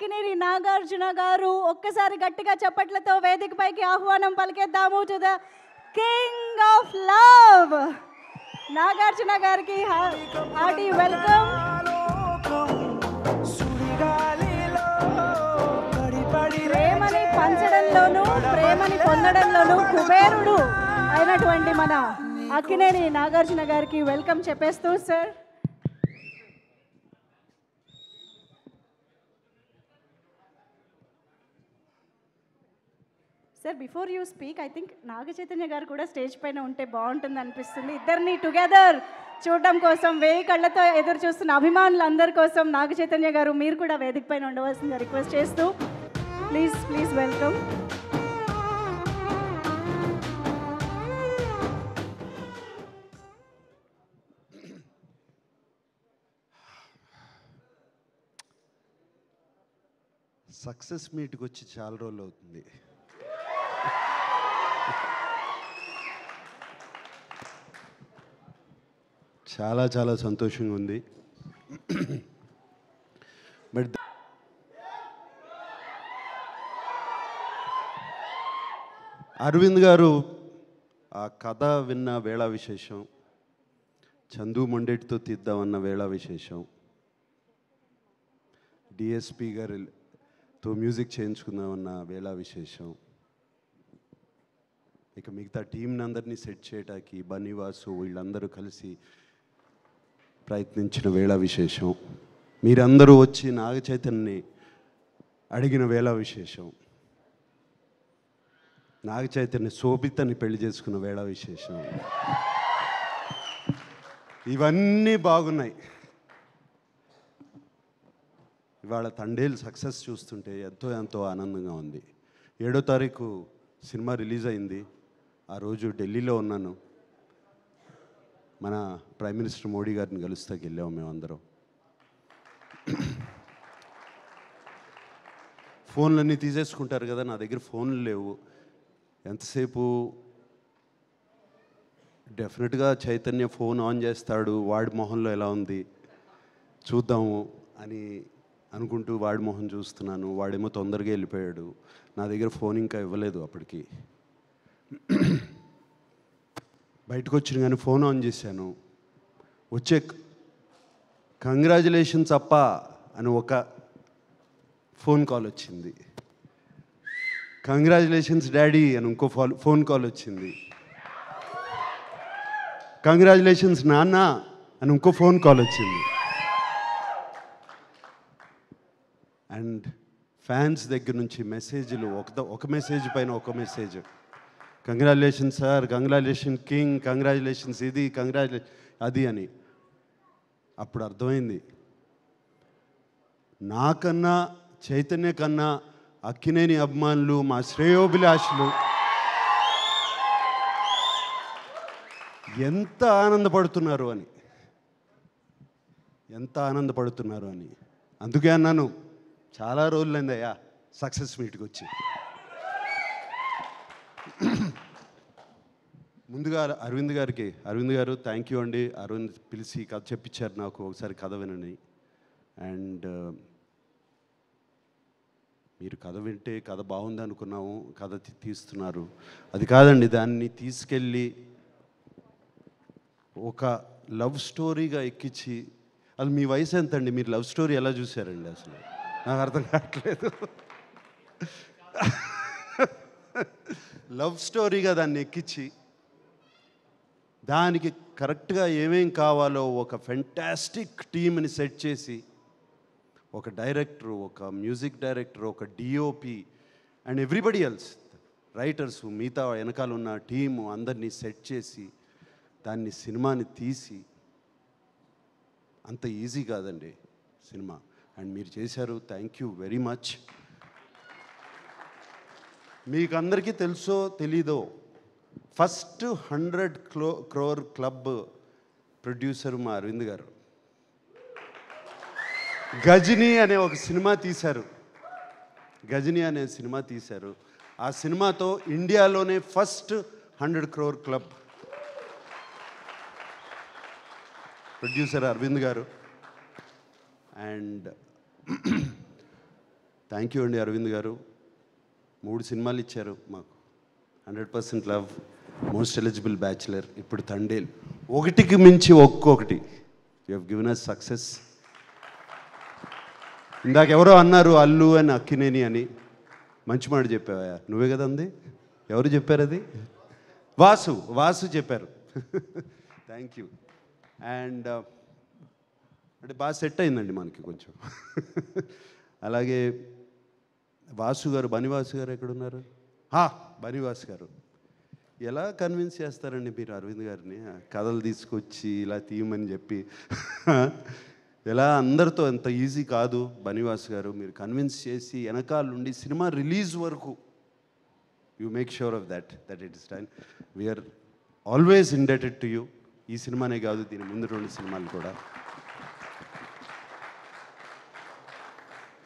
అక్కినేని నాగార్జున గారు ఒక్కసారి గట్టిగా చప్పట్లతో వేదికపైకి ఆహ్వానం పలికేద్దాము. To the king of love Nagarjuna గారికి హార్టీ వెల్కమ్. ప్రేమని పంచడంలోనూ ప్రేమని పొందడంలోనూ కుబేరుడు అయినటువంటి మన అక్కినేని నాగార్జున గారికి వెల్కమ్ చెప్పేస్తూ sir. Sir before you speak, I think Naga Chaitanya గారు కూడా స్టేజ్ పైన ఉంటే బాగుంటుంది అనిపిస్తుంది. ఇద్దరిని టుగెదర్ చూడడం కోసం 1000 కళ్ళతో ఎదురు చూస్తున్న అభిమానులందరి కోసం నాగ చైతన్య గారు మీరు కూడా వేదిక పైన ఉండవలసిందిగా రిక్వెస్ట్ చేస్తూ ప్లీజ్ వెల్కమ్. సక్సెస్ మీట్కి వచ్చి చాలా రోజులు అవుతుంది. చాలా చాలా సంతోషంగా ఉంది. బట్ అరవింద్ గారు ఆ కథ విన్న వేళ విశేషం, చందు మొండేటితో తీద్దామన్న వేళ విశేషం, డిఎస్పి గారితో మ్యూజిక్ చేయించుకుందామన్న వేళ విశేషం, ఇక మిగతా టీంని అందరినీ సెట్ చేయడానికి బన్నీవాసు వీళ్ళందరూ కలిసి ప్రయత్నించిన వేళ విశేషం, మీరందరూ వచ్చి నాగ చైతన్యని అడిగిన వేళ విశేషం, నాగ చైతన్య శోభితని పెళ్లి చేసుకున్న వేళ విశేషం, ఇవన్నీ బాగున్నాయి. ఇవాళ తండేలు సక్సెస్ చూస్తుంటే ఎంతో ఆనందంగా ఉంది. 7వ తారీఖు సినిమా రిలీజ్ అయింది. ఆ రోజు ఢిల్లీలో ఉన్నాను. మన ప్రైమ్ మినిస్టర్ మోడీ గారిని కలుస్తాకి వెళ్ళాము మేమందరం. ఫోన్లన్నీ తీసేసుకుంటారు కదా, నా దగ్గర ఫోన్లు లేవు. ఎంతసేపు డెఫినెట్గా చైతన్య ఫోన్ ఆన్ చేస్తాడు, వాడి మొహంలో ఎలా ఉంది చూద్దాము అని అనుకుంటూ వాడి మొహం చూస్తున్నాను. వాడేమో తొందరగా వెళ్ళిపోయాడు. నా దగ్గర ఫోన్ ఇంకా ఇవ్వలేదు అప్పటికి. బయటకు వచ్చిన కానీ ఫోన్ ఆన్ చేశాను. వచ్చే కంగ్రాచులేషన్స్ అప్ప అని ఒక ఫోన్ కాల్ వచ్చింది. కంగ్రాచులేషన్స్ డాడీ అని ఇంకో ఫోన్ కాల్ వచ్చింది. కంగ్రాచులేషన్స్ నాన్న అని ఇంకో ఫోన్ కాల్ వచ్చింది. అండ్ ఫ్యాన్స్ దగ్గర నుంచి మెసేజ్లు, ఒక మెసేజ్ పైన ఒక message, congratulations sir, congratulation king, congratulations ఇది, కంగ్రాచులేషన్ అది అని. అప్పుడు అర్థమైంది, నాకన్నా చైతన్య కన్నా అక్కినేని అభిమానులు, మా శ్రేయోభిలాషులు ఎంత ఆనందపడుతున్నారు అని. అందుకే అన్నాను, చాలా రోజులైందయ్యా సక్సెస్ మీట్కి వచ్చి. ముందుగా అరవింద్ గారు థ్యాంక్ యూ అండి. అరవింద్ పిలిచి కథ చెప్పించారు నాకు, ఒకసారి కథ వినని. అండ్ మీరు కథ వింటే కథ బాగుంది అనుకున్నాము, కథ తీస్తున్నారు. అది కాదండి, దాన్ని తీసుకెళ్ళి ఒక లవ్ స్టోరీగా ఎక్కించి, అది మీ వయసు ఎంత అండి, మీరు లవ్ స్టోరీ ఎలా చూశారండి? అసలు నాకు అర్థం కావట్లేదు. లవ్ స్టోరీగా దాన్ని ఎక్కించి దానికి కరెక్ట్గా ఏమేం కావాలో ఒక ఫెంటాస్టిక్ టీమ్ని సెట్ చేసి, ఒక డైరెక్టరు, ఒక మ్యూజిక్ డైరెక్టర్, ఒక DOP and everybody else, writers, మిగతా వెనకాల ఉన్న టీము అందరినీ సెట్ చేసి దాన్ని సినిమాని తీసి, అంత ఈజీ కాదండి సినిమా. అండ్ మీరు చేశారు, థ్యాంక్ యూ వెరీ మచ్. మీకు అందరికీ తెలుసో తెలీదో, ఫస్ట్ 100 crore క్లబ్ ప్రొడ్యూసర్ మా అరవింద్ గారు. గజనీ అనే ఒక సినిమా తీశారు. ఆ సినిమాతో ఇండియాలోనే first 100 crore club producer Aravind గారు. అండ్ థ్యాంక్ యూ అండి అరవింద్ గారు. 3 సినిమాలు ఇచ్చారు మాకు. 100% లవ్, మోస్ట్ ఎలిజిబుల్ బ్యాచులర్, ఇప్పుడు తండేల్. ఒకటికి మించి ఒక్కొక్కటి. You have given us success. ఇందాక ఎవరో అన్నారు అల్లు అని అక్కినేని అని. మంచి మాట చెప్పావా? నువ్వే కదా అంది. ఎవరు చెప్పారు అది? వాసు చెప్పారు. Thank you. అండ్ అంటే బాగా సెట్ అయిందండి మనకి కొంచెం. అలాగే వాసు గారు, బనివాసు గారు ఎక్కడున్నారు? బనివాసు గారు. ఎలా కన్విన్స్ చేస్తారండి మీరు అరవింద్ గారిని? కథలు తీసుకొచ్చి ఇలా తీయమని చెప్పి ఎలా? అందరితో అంత ఈజీ కాదు బనివాస్ గారు. మీరు కన్విన్స్ చేసి వెనకాల నుండి సినిమా రిలీజ్ వరకు you make sure of that it is done. We are always indebted to you. ఈ సినిమానే కాదు, దీని ముందు 2 సినిమాలు కూడా.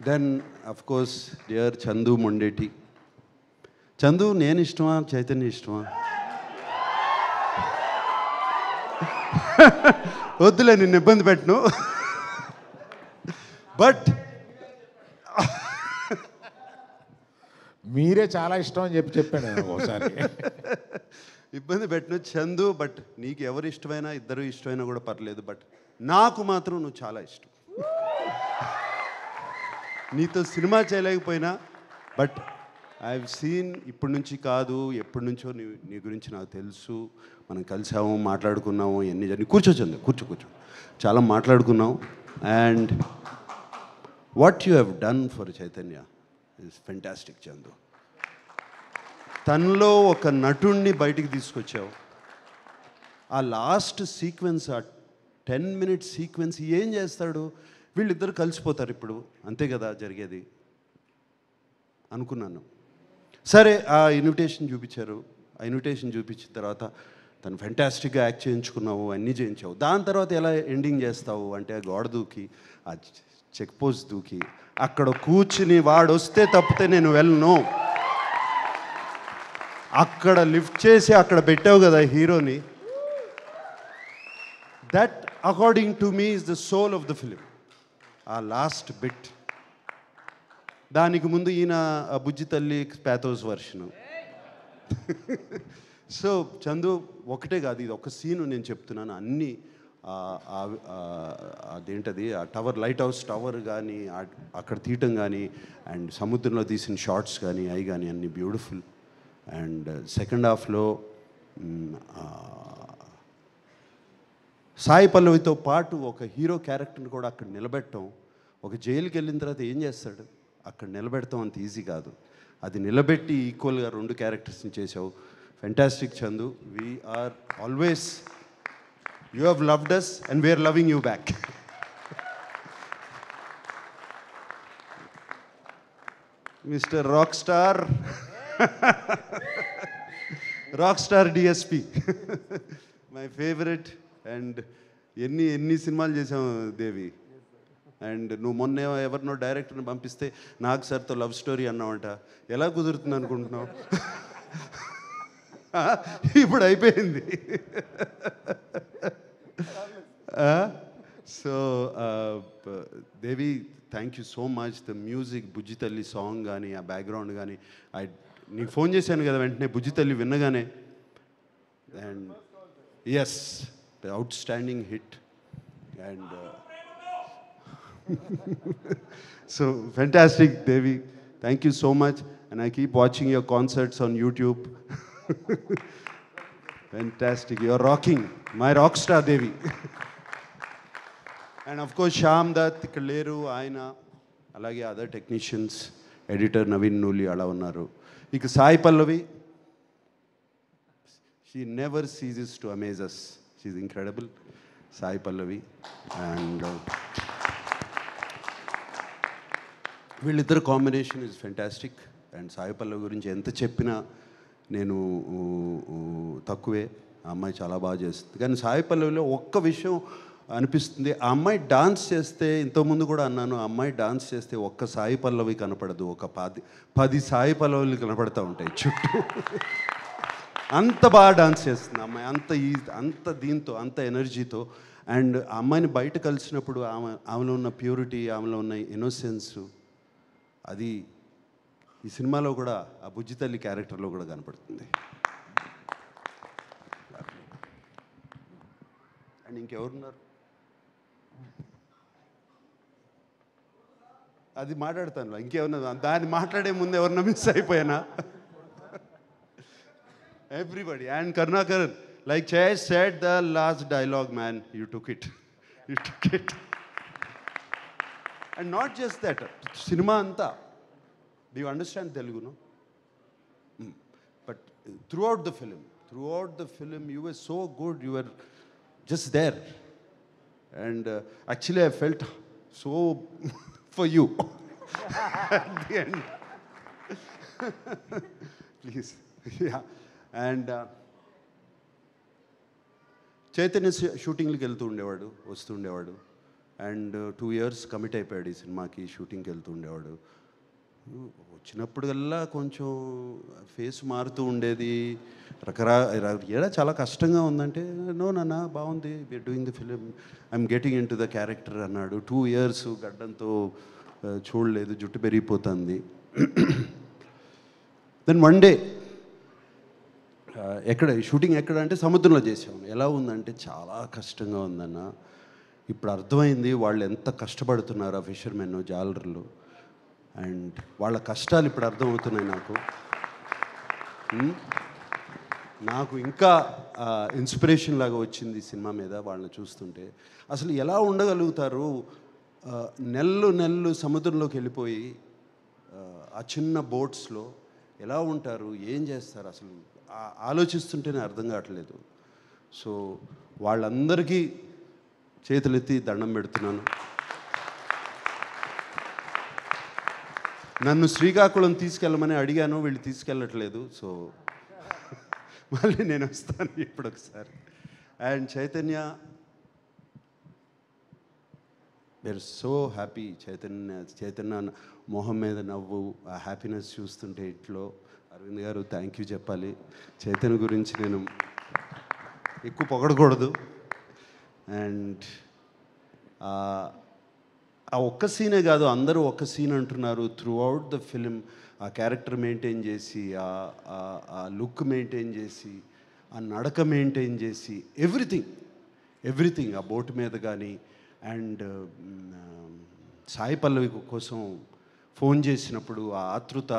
Then of course dear Chandu Mondeti. Chandu నేను ఇష్టమా, చైతన్య ఇష్టమా? వద్దులే, నిన్ను ఇబ్బంది పెట్టను. బట్ మీరే చాలా ఇష్టం అని చెప్పాను ఒకసారి. ఇబ్బంది పెట్టను చందు. బట్ నీకు ఎవరు ఇష్టమైనా, ఇద్దరు ఇష్టమైనా కూడా పర్లేదు. బట్ నాకు మాత్రం నువ్వు చాలా ఇష్టం. నీతో సినిమా చేయలేకపోయినా బట్ ఐ హావ్ సీన్, ఇప్పటి నుంచి కాదు ఎప్పటి నుంచో నీ గురించి నాకు తెలుసు. మనం కలిసాము, మాట్లాడుకున్నాము, ఎన్ని జరిగి. కూర్చో కూర్చో. చాలా మాట్లాడుకున్నాం. And what you have done for Chaitanya is fantastic Chandu. తనలో ఒక నటుణ్ణి బయటికి తీసుకొచ్చావు. ఆ లాస్ట్ సీక్వెన్స్, ఆ 10 minute సీక్వెన్స్ ఏం చేస్తాడు? వీళ్ళిద్దరు కలిసిపోతారు ఇప్పుడు, అంతే కదా జరిగేది అనుకున్నాను. సరే, ఆ ఇన్విటేషన్ చూపించారు. ఆ ఇన్విటేషన్ చూపించిన తర్వాత తను ఫెంటాస్టిక్గా యాక్ట్ చేయించుకున్నావు, అన్నీ చేయించావు. దాని తర్వాత ఎలా ఎండింగ్ చేస్తావు అంటే, ఆ గోడ దూకి, ఆ చెక్ పోస్ట్ దూకి, అక్కడ కూర్చుని వాడు వస్తే తప్పితే నేను వెళ్ళను, అక్కడ లిఫ్ట్ చేసి అక్కడ పెట్టావు కదా హీరోని. That according to me is the soul of the film. ఆ లాస్ట్ బిట్. దానికి ముందు ఈయన బుజ్జి తల్లి ప్యాథోస్ వర్షను. సో చందు, ఒకటే కాదు, ఇది ఒక సీను నేను చెప్తున్నాను. అన్నీ అదేంటది, ఆ టవర్, లైట్ హౌస్ టవర్ కానీ, అక్కడ తీయటం కానీ, అండ్ సముద్రంలో తీసిన షార్ట్స్ కానీ, అవి కానీ అన్నీ బ్యూటిఫుల్. అండ్ సెకండ్ హాఫ్లో సాయి పల్లవితో పాటు ఒక హీరో క్యారెక్టర్ని కూడా అక్కడ నిలబెట్టడం. ఒక జైలుకి వెళ్ళిన తర్వాత ఏం చేస్తాడు, అక్కడ నిలబెడతాం అంత ఈజీ కాదు. అది నిలబెట్టి ఈక్వల్గా 2 క్యారెక్టర్స్ని చేసావు. Fantastic Chandu. We are always, you have loved us and we are loving you back. Mister rock star, rock star DSP, my favourite. And ఎన్ని సినిమాలు చేసాము దేవి. అండ్ నువ్వు మొన్న ఎవరినో డైరెక్టర్ని పంపిస్తే నాగ్ సార్తో లవ్ స్టోరీ అన్నావంట. ఎలా కుదురుతుంది అనుకుంటున్నావు? ఇప్పుడు అయిపోయింది. So Devi, thank you so much. The music, Bujji Thalli song కానీ, ఆ బ్యాక్గ్రౌండ్ కానీ, నీకు ఫోన్ చేశాను కదా వెంటనే బుజ్జి తల్లి విన్నగానే. And yes, outstanding hit. And so fantastic Devi, thank you so much. And I keep watching your concerts on YouTube. Fantastic, you're rocking, my rock star Devi. And of course Shyam Dutt, Kaleru, Aina, alage other technicians, editor Naveen Nuli ala unnaru. Ika Sai Pallavi, she never ceases to amaze us. She's incredible. Sai Pallavi. And వీళ్ళిద్దరు combination is fantastic. And Sai Pallavi గురించి ఎంత చెప్పినా నేను తక్కువే. ఆ అమ్మాయి చాలా బాగా చేస్తుంది. కానీ సాయి పల్లవిలో ఒక్క విషయం అనిపిస్తుంది, ఆ అమ్మాయి డాన్స్ చేస్తే, ఇంతకుముందు కూడా అన్నాను, ఆ అమ్మాయి డాన్స్ చేస్తే ఒక్క సాయి పల్లవి కనపడదు, ఒక 10 సాయి పల్లవులు కనపడతా ఉంటాయి చుట్టూ. అంత బాగా డాన్స్ చేస్తుంది అమ్మాయి, అంత దీంతో, అంత ఎనర్జీతో. అండ్ ఆ అమ్మాయిని బయట కలిసినప్పుడు ఆమెలో ఉన్న ప్యూరిటీ, ఆమెలో ఉన్న ఇన్నోసెన్స్, అది ఈ సినిమాలో కూడా ఆ బుజ్జి తల్లి క్యారెక్టర్లో కూడా కనపడుతుంది. అండ్ ఇంకెవరున్నారు? అది మాట్లాడతాను, ఇంకేమన్నా దాన్ని మాట్లాడే ముందు ఎవరన్నా మిస్ అయిపోయానా? Everybody. And Karunakar, like Jay said the last dialogue, man, you took it. You took it. And not just that, cinema anta. Do you understand Telugu, no? But throughout the film, you were so good, you were just there. And actually I felt so for you at the end. Please. Yeah. And Chaitanya షూటింగ్కి వెళ్తూ ఉండేవాడు, వస్తూ ఉండేవాడు. And 2 years commit అయిపోయాడు ఈ సినిమాకి. షూటింగ్కి వెళ్తూ ఉండేవాడు. వచ్చినప్పుడల్లా కొంచెం ఫేస్ మారుతూ ఉండేది. ఎలా చాలా కష్టంగా ఉందంటే, నో నాన్న బాగుంది, we are doing the film, I'm getting into the character అన్నాడు. 2 years గడ్డంతో చూడలేదు, జుట్టు పెరిగిపోతుంది. దెన్ వన్ డే షూటింగ్ ఎక్కడ అంటే సముద్రంలో చేసాము. ఎలా ఉందంటే చాలా కష్టంగా ఉందన్న. ఇప్పుడు అర్థమైంది వాళ్ళు ఎంత కష్టపడుతున్నారు ఆ ఫిషర్మెన్, జాలర్లు. అండ్ వాళ్ళ కష్టాలు ఇప్పుడు అర్థమవుతున్నాయి నాకు ఇంకా ఇన్స్పిరేషన్ లాగా వచ్చింది సినిమా మీద వాళ్ళని చూస్తుంటే. అసలు ఎలా ఉండగలుగుతారు, నెలలు సముద్రంలోకి వెళ్ళిపోయి ఆ చిన్న బోట్స్లో ఎలా ఉంటారు, ఏం చేస్తారు, అసలు ఆలోచిస్తుంటేనే అర్థం కావట్లేదు. సో వాళ్ళందరికీ చేతులెత్తి దండం పెడుతున్నాను. నన్ను శ్రీకాకుళం తీసుకెళ్ళమని అడిగాను, వీళ్ళు తీసుకెళ్ళట్లేదు. సో మళ్ళీ నేను వస్తాను ఇప్పుడు ఒకసారి. And Chaitanya, we are so happy. Chaitanya మొహం మీద నవ్వు, ఆ హ్యాపీనెస్ చూస్తుంటే ఇంట్లో. అరవింద్ గారు థ్యాంక్ యూ చెప్పాలి. చైతన్య గురించి నేను ఎక్కువ పొగడకూడదు. అండ్ ఆ ఒక్క సీనే కాదు, అందరూ ఒక్క సీన్ అంటున్నారు. త్రూ అవుట్ ద ఫిలిం ఆ క్యారెక్టర్ మెయింటైన్ చేసి, ఆ లుక్ మెయింటైన్ చేసి, ఆ నడక మెయింటైన్ చేసి, ఎవ్రీథింగ్ ఆ బోట్ మీద కానీ. అండ్ సాయి పల్లవి కోసం ఫోన్ చేసినప్పుడు ఆ ఆతృత,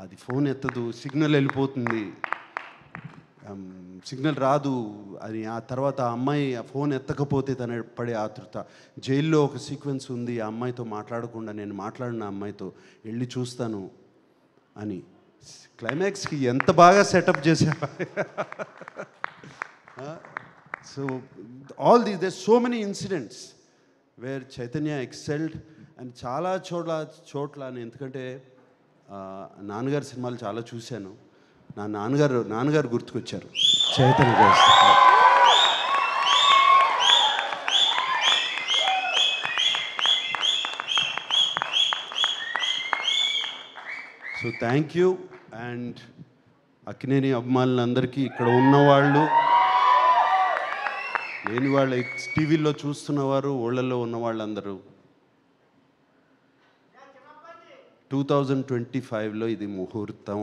అది ఫోన్ ఎత్తదు, సిగ్నల్ వెళ్ళిపోతుంది, సిగ్నల్ రాదు అని. ఆ తర్వాత ఆ అమ్మాయి ఆ ఫోన్ ఎత్తకపోతే తన పడే ఆతృత. జైల్లో ఒక సీక్వెన్స్ ఉంది, ఆ అమ్మాయితో మాట్లాడకుండా నేను మాట్లాడిన అమ్మాయితో వెళ్ళి చూస్తాను అని. క్లైమాక్స్కి ఎంత బాగా సెటప్ చేశారు. So all these, there so many incidents where Chaitanya excelled. And చాలా చోట్ల ఎందుకంటే నాన్నగారి సినిమాలు చాలా చూశాను. నా నాన్నగారు గుర్తుకొచ్చారు చైతన్య గారు. So thank you. And Akkineni అభిమానులందరికీ, ఇక్కడ ఉన్నవాళ్ళు, లేని వాళ్ళు, టీవీల్లో చూస్తున్నవారు, ఊళ్ళల్లో ఉన్న వాళ్ళందరూ, 2025లో ఇది ముహూర్తం.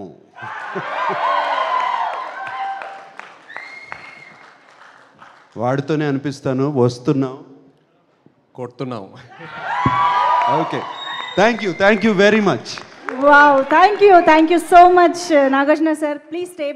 వాడితోనే అనిపిస్తాను, వస్తున్నాం, కొడుతున్నాం. Okay, thank you very much. Wow, thank you so much Nagarjuna sir. Please stay.